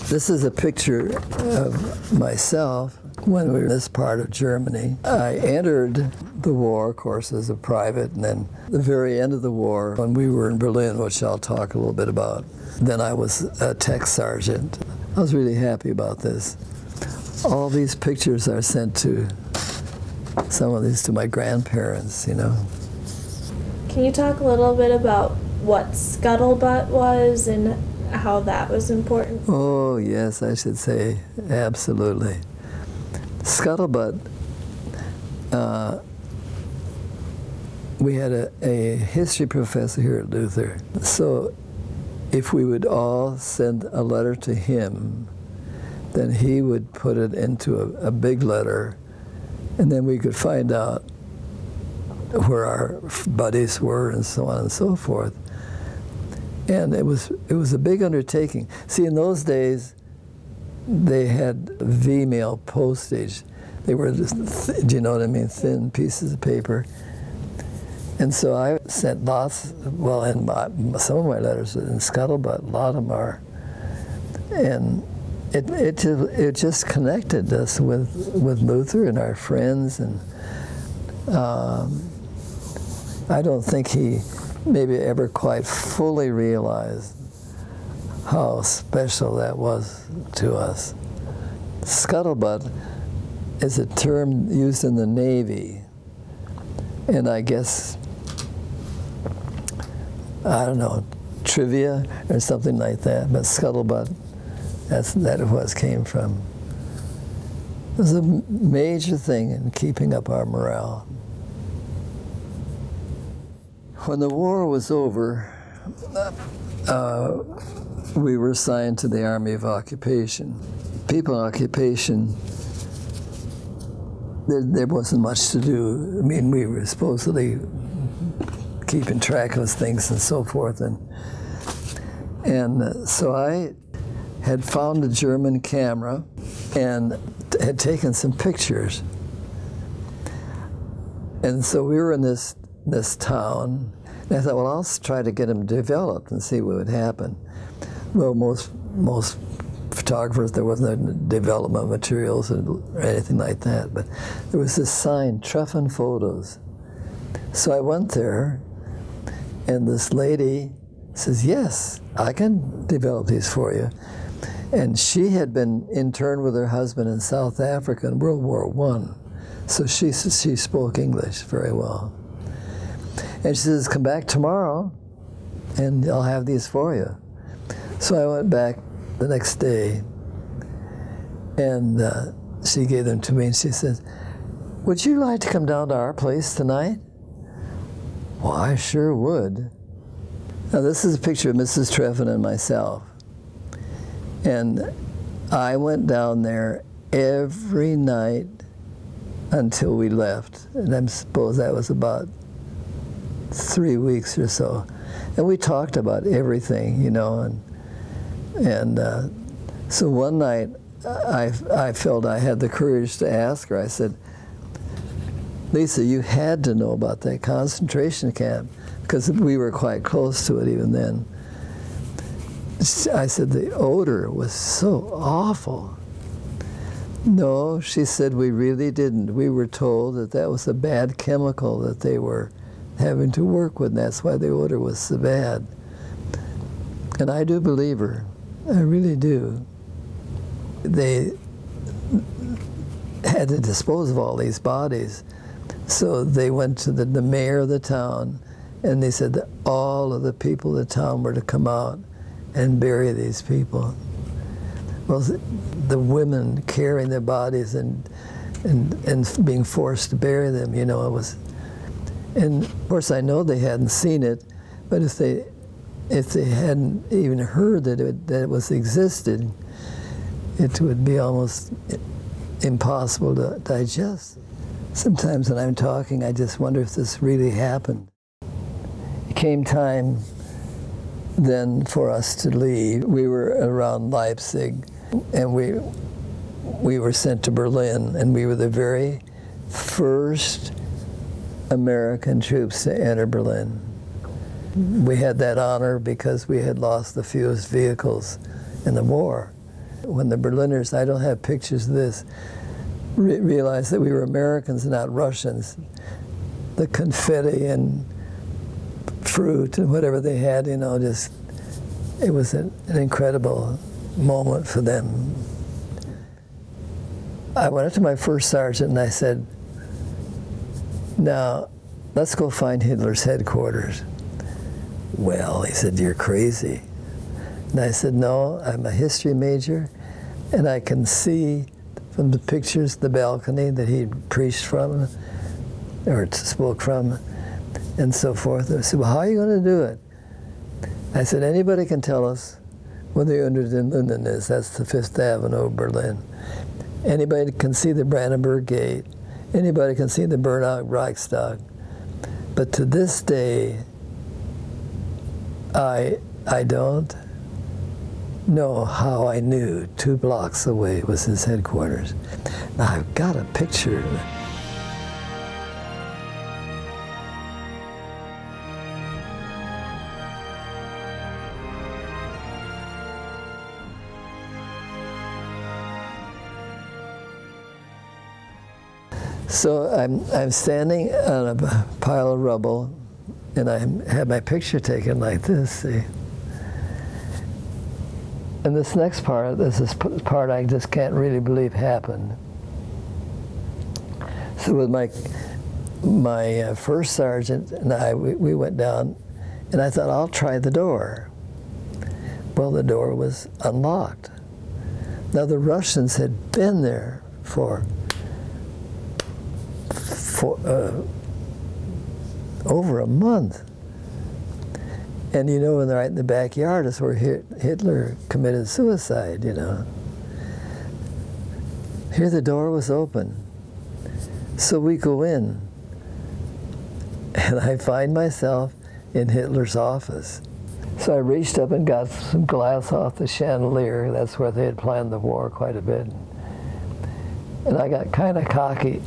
This is a picture of myself when we were in this part of Germany. I entered the war, of course, as a private, and then the very end of the war, when we were in Berlin, which I'll talk a little bit about, then I was a tech sergeant. I was really happy about this. All these pictures are sent to, some of these to my grandparents, you know. Can you talk a little bit about what scuttlebutt was and how that was important? Oh, yes, I should say, absolutely. Scuttlebutt, we had a history professor here at Luther. So if we would all send a letter to him, then he would put it into a big letter, and then we could find out where our buddies were and so on and so forth. And it was a big undertaking. See, in those days, they had V-mail postage. They were just, do you know what I mean, thin pieces of paper. And so I sent lots, well, in some of my letters in Scuttlebutt, a lot of them are. And it just connected us with Luther and our friends. And I don't think he maybe ever quite fully realized how special that was to us. Scuttlebutt is a term used in the Navy, and I guess, I don't know, trivia or something like that, but scuttlebutt, that was came from. It was a major thing in keeping up our morale. When the war was over, we were assigned to the Army of Occupation. People in occupation, there wasn't much to do. I mean, we were supposedly keeping track of things and so forth. And so I had found a German camera and had taken some pictures. And so we were in this town, and I thought, well, I'll try to get them developed and see what would happen. Well, most photographers, there wasn't development materials or anything like that, but there was this sign, Treffen Photos. So I went there, and this lady says, yes, I can develop these for you. And she had been interned with her husband in South Africa in World War I, so she spoke English very well. And she says, come back tomorrow, and I'll have these for you. So I went back the next day, and she gave them to me, and she says, would you like to come down to our place tonight? Well, I sure would. Now, this is a picture of Mrs. Treffen and myself. And I went down there every night until we left. And I suppose that was about 3 weeks or so. And we talked about everything, you know. And so one night, I felt I had the courage to ask her. I said, Lisa, you had to know about that concentration camp, because we were quite close to it even then. I said, the odor was so awful. No, she said, we really didn't. We were told that that was a bad chemical that they were having to work with, and that's why the odor was so bad. And I do believe her. I really do. They had to dispose of all these bodies. So they went to the mayor of the town, and they said that all of the people of the town were to come out and bury these people. Well, the women carrying their bodies and being forced to bury them, you know, it was. And of course, I know they hadn't seen it, but if they hadn't even heard that it was existed, it would be almost impossible to digest. Sometimes when I'm talking, I just wonder if this really happened. It came time then for us to leave. We were around Leipzig, and we were sent to Berlin, and we were the very first American troops to enter Berlin. We had that honor because we had lost the fewest vehicles in the war. When the Berliners, I don't have pictures of this, realized that we were Americans, not Russians, the confetti and fruit and whatever they had, you know, just, it was an incredible moment for them. I went up to my first sergeant and I said, now, let's go find Hitler's headquarters. Well, he said, you're crazy. And I said, no, I'm a history major, and I can see from the pictures the balcony that he preached from, or spoke from, and so forth. I said, well, how are you going to do it? I said, anybody can tell us where the Unter den Linden is. That's the 5th Avenue of Berlin. Anybody can see the Brandenburg Gate. Anybody can see the Bernau Reichstag. But to this day, I don't know how I knew 2 blocks away was his headquarters. Now, I've got a picture. So I'm standing on a pile of rubble, and I had my picture taken like this, see? And this next part, this is part I just can't really believe happened. So with my first sergeant and I, we went down, and I thought, I'll try the door. Well, the door was unlocked. Now, the Russians had been there for over a month. And you know, right in the backyard is where Hitler committed suicide, you know. Here the door was open. So we go in, and I find myself in Hitler's office. So I reached up and got some glass off the chandelier. That's where they had planned the war quite a bit. And I got kind of cocky,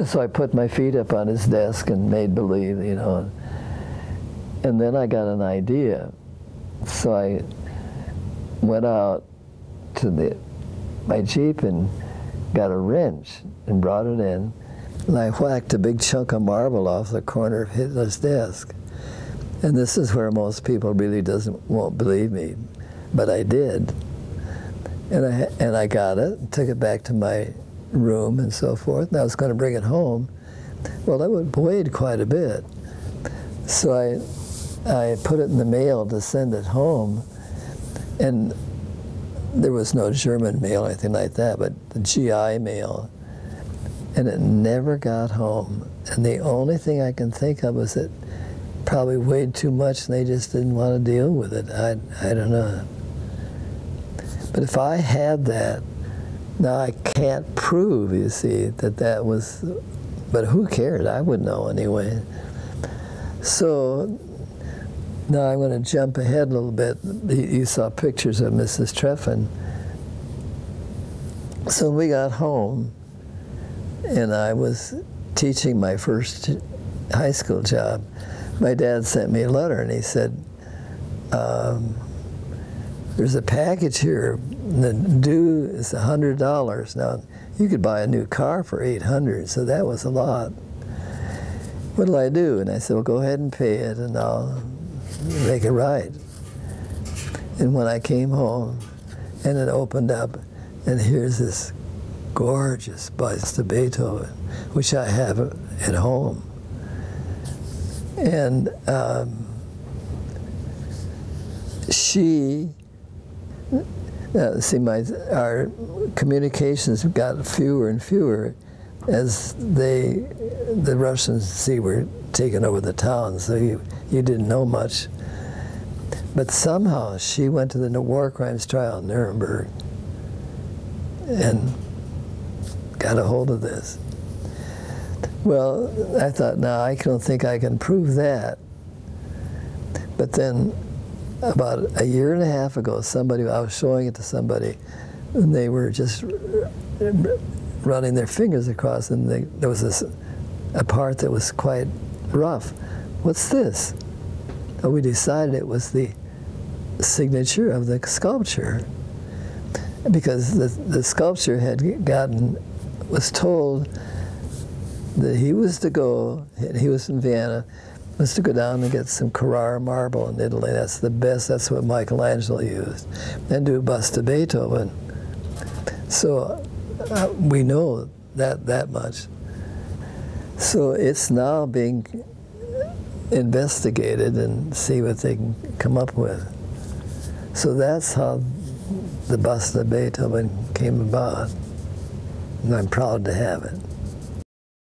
so I put my feet up on his desk and made believe, you know. And then I got an idea. So I went out to my Jeep and got a wrench and brought it in. And I whacked a big chunk of marble off the corner of Hitler's desk. And this is where most people really won't believe me, but I did. And I got it, took it back to my room and so forth, and I was going to bring it home. Well, that weighed quite a bit. So I put it in the mail to send it home, and there was no German mail or anything like that, but the GI mail, and it never got home. And the only thing I can think of was it probably weighed too much and they just didn't want to deal with it. I don't know. But if I had that, now I can't prove, you see, that was, but who cared? I would know anyway. So now I'm going to jump ahead a little bit. You saw pictures of Mrs. Treffen. So we got home, and I was teaching my first high school job. My dad sent me a letter, and he said, there's a package here. The due is $100. Now, you could buy a new car for $800, so that was a lot. What'll I do? And I said, well, go ahead and pay it, and I'll make it right. And when I came home, and it opened up, and here's this gorgeous bust of Beethoven, which I have at home. And our communications got fewer and fewer as the Russians, were taking over the town, so you didn't know much. But somehow she went to the war crimes trial in Nuremberg and got a hold of this. Well, I thought, no, I don't think I can prove that. But then, about a year and a half ago, I was showing it to somebody, and they were just running their fingers across, and there was a part that was quite rough. What's this? Well, we decided it was the signature of the sculpture. because the sculpture was told that he was to go, he was in Vienna, was to go down and get some Carrara marble in Italy. That's the best, that's what Michelangelo used. And do a bust of Beethoven. So we know that much. So it's now being investigated and see what they can come up with. So that's how the bust of Beethoven came about. And I'm proud to have it.